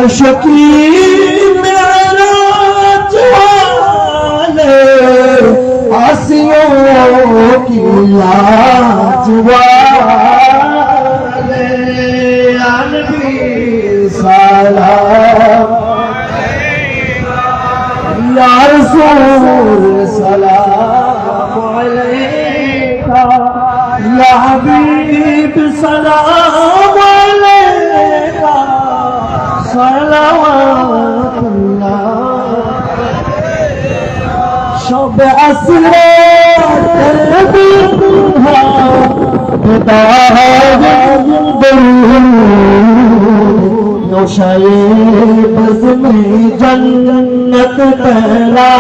अर्श की मेराज वाले आसियों की लाज वाले नबी सलाम या रसूल सलाम अलैका या हबीब सलाम अलैका सलावतुल्लाह शब असरे तरबिहा नौशाए बज़्म जन्नत पहला